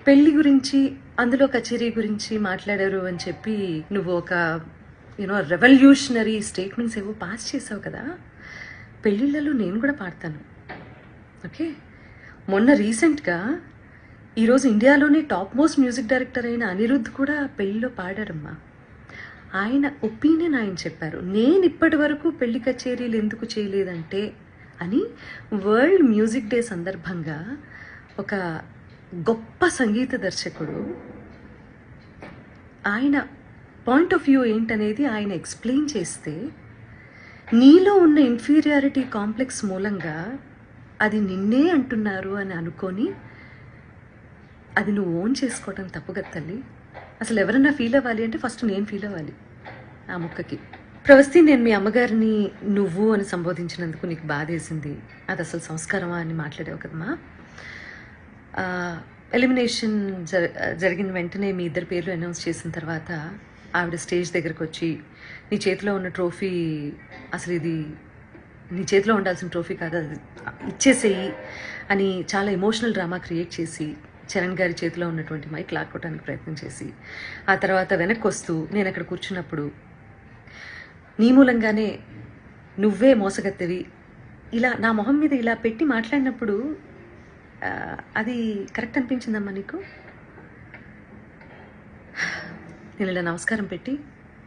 పెళ్లి గురించి అందులో కచేరీ గురించి మాట్లాడారు అని చెప్పి నువ్వు ఒక రెవల్యూషనరీ స్టేట్మెంట్స్ ఏవో పాస్ చేసావు కదా. పెళ్ళిళ్ళలో నేను కూడా పాడతాను. ఓకే, మొన్న రీసెంట్గా ఈరోజు ఇండియాలోనే టాప్ మోస్ట్ మ్యూజిక్ డైరెక్టర్ అయిన అనిరుద్ధ్ కూడా పెళ్ళిలో పాడారమ్మా. ఆయన ఒపీనియన్ ఆయన చెప్పారు. నేను ఇప్పటి వరకు పెళ్లి కచేరీలు ఎందుకు చేయలేదంటే అని వరల్డ్ మ్యూజిక్ డే సందర్భంగా ఒక గొప్ప సంగీత దర్శకుడు ఆయన పాయింట్ ఆఫ్ వ్యూ ఏంటనేది ఆయన ఎక్స్ప్లెయిన్ చేస్తే, నీలో ఉన్న ఇన్ఫీరియారిటీ కాంప్లెక్స్ మూలంగా అది నిన్నే అంటున్నారు అని అనుకొని అది నువ్వు ఓన్ చేసుకోవటం తప్పు కదా తల్లి. అసలు ఎవరన్నా ఫీల్ అవ్వాలి అంటే ఫస్ట్ నేను ఫీల్ అవ్వాలి ఆ ముక్కకి. ప్రవస్తి, నేను మీ అమ్మగారిని నువ్వు అని సంబోధించినందుకు నీకు బాధేసింది, అది అసలు సంస్కారమా అని మాట్లాడావు కదమ్మా. ఎలిమినేషన్ జరిగిన వెంటనే మీ ఇద్దరు పేర్లు అనౌన్స్ చేసిన తర్వాత ఆవిడ స్టేజ్ దగ్గరకు వచ్చి నీ చేతిలో ఉన్న ట్రోఫీ అసలు ఇది నీ చేతిలో ఉండాల్సిన ట్రోఫీ కాదు, అది ఇచ్చేసేయి అని చాలా ఎమోషనల్ డ్రామా క్రియేట్ చేసి చరణ్ గారి చేతిలో ఉన్నటువంటి మైక్ లాక్కోవడానికి ప్రయత్నం చేసి ఆ తర్వాత వెనక్కి వస్తూ నేను అక్కడ కూర్చున్నప్పుడు నీ మూలంగానే నువ్వే మోసగత్తెవి ఇలా నా మొహం మీద ఇలా పెట్టి మాట్లాడినప్పుడు అది కరెక్ట్ అనిపించిందమ్మా నీకు? నేను ఇలా నమస్కారం పెట్టి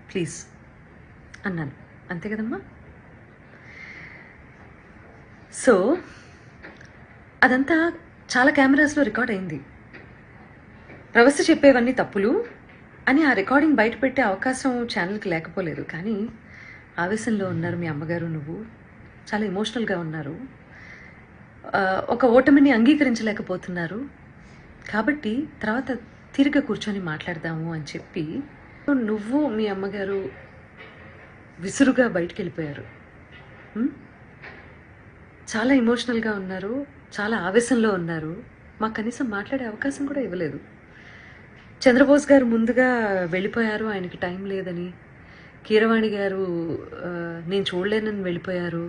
ప్లీజ్ అన్నాను, అంతే కదమ్మా. సో అదంతా చాలా కెమెరాస్లో రికార్డ్ అయింది. ప్రవస్తి చెప్పేవన్నీ తప్పులు అని ఆ రికార్డింగ్ బయట పెట్టే అవకాశం ఛానల్కి లేకపోలేదు. కానీ ఆవేశంలో ఉన్నారు మీ అమ్మగారు, నువ్వు చాలా ఎమోషనల్గా ఉన్నారు, ఒక ఓటమిని అంగీకరించలేకపోతున్నారు. కాబట్టి తర్వాత తిరిగి కూర్చొని మాట్లాడదాము అని చెప్పి నువ్వు మీ అమ్మగారు విసురుగా బయటికి వెళ్ళిపోయారు. చాలా ఎమోషనల్గా ఉన్నారు, చాలా ఆవేశంలో ఉన్నారు. మాకు కనీసం మాట్లాడే అవకాశం కూడా ఇవ్వలేదు. చంద్రబోస్ గారు ముందుగా వెళ్ళిపోయారు, ఆయనకి టైం లేదని. కీరవాణి గారు నేను చూడలేనని వెళ్ళిపోయారు.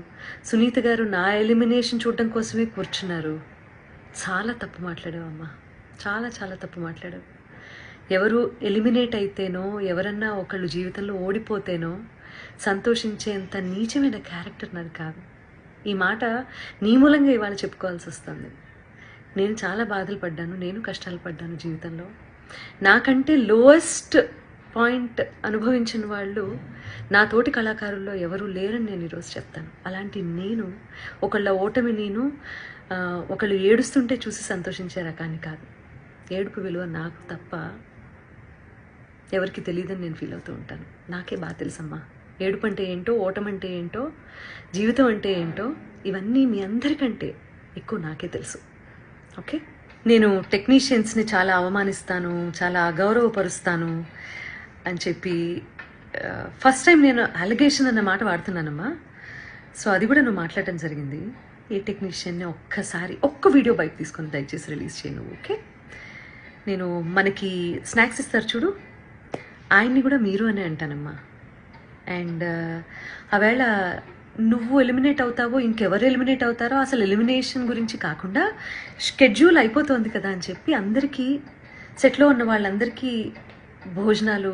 సునీత గారు నా ఎలిమినేషన్ చూడడం కోసమే కూర్చున్నారు. చాలా తప్పు మాట్లాడావమ్మా, చాలా చాలా తప్పు మాట్లాడావు. ఎవరు ఎలిమినేట్ అయితేనో, ఎవరన్నా ఒకళ్ళు జీవితంలో ఓడిపోతేనో సంతోషించేంత నీచమైన క్యారెక్టర్ నాది కాదు. ఈ మాట నీ మూలంగా ఇవాళ చెప్పుకోవాల్సి వస్తుంది. నేను చాలా బాధలు పడ్డాను, నేను కష్టాలు పడ్డాను జీవితంలో. నాకంటే లోయెస్ట్ పాయింట్ అనుభవించిన వాళ్ళు నా తోటి కళాకారుల్లో ఎవరూ లేరని నేను ఈరోజు చెప్తాను. అలాంటి నేను ఒకళ్ళ ఓటమి నేను ఒకళ్ళు ఏడుస్తుంటే చూసి సంతోషించే రకాన్ని కాదు. ఏడుపు విలువ నాకు తప్ప ఎవరికి తెలియదని నేను ఫీల్ అవుతూ ఉంటాను. నాకే బాగా తెలుసమ్మా ఏడుపు అంటే ఏంటో, ఓటమంటే ఏంటో, జీవితం అంటే ఏంటో. ఇవన్నీ మీ అందరికంటే ఎక్కువ నాకే తెలుసు. ఓకే, నేను టెక్నీషియన్స్ని చాలా అవమానిస్తాను, చాలా అగౌరవపరుస్తాను అని చెప్పి ఫస్ట్ టైం నేను అలిగేషన్ అన్న మాట వాడుతున్నానమ్మా. సో అది కూడా నువ్వు మాట్లాడటం జరిగింది. ఏ టెక్నీషియన్ని ఒక్కసారి ఒక్క వీడియో బయట తీసుకొని దయచేసి రిలీజ్ చేయను. ఓకే, నేను మనకి స్నాక్స్ ఇస్తారు చూడు, ఆయన్ని కూడా మీరు అనే అంటానమ్మా. అండ్ ఆవేళ నువ్వు ఎలిమినేట్ అవుతావో ఇంకెవరు ఎలిమినేట్ అవుతారో అసలు ఎలిమినేషన్ గురించి కాకుండా షెడ్యూల్ అయిపోతుంది కదా అని చెప్పి అందరికీ, సెట్లో ఉన్న వాళ్ళందరికీ భోజనాలు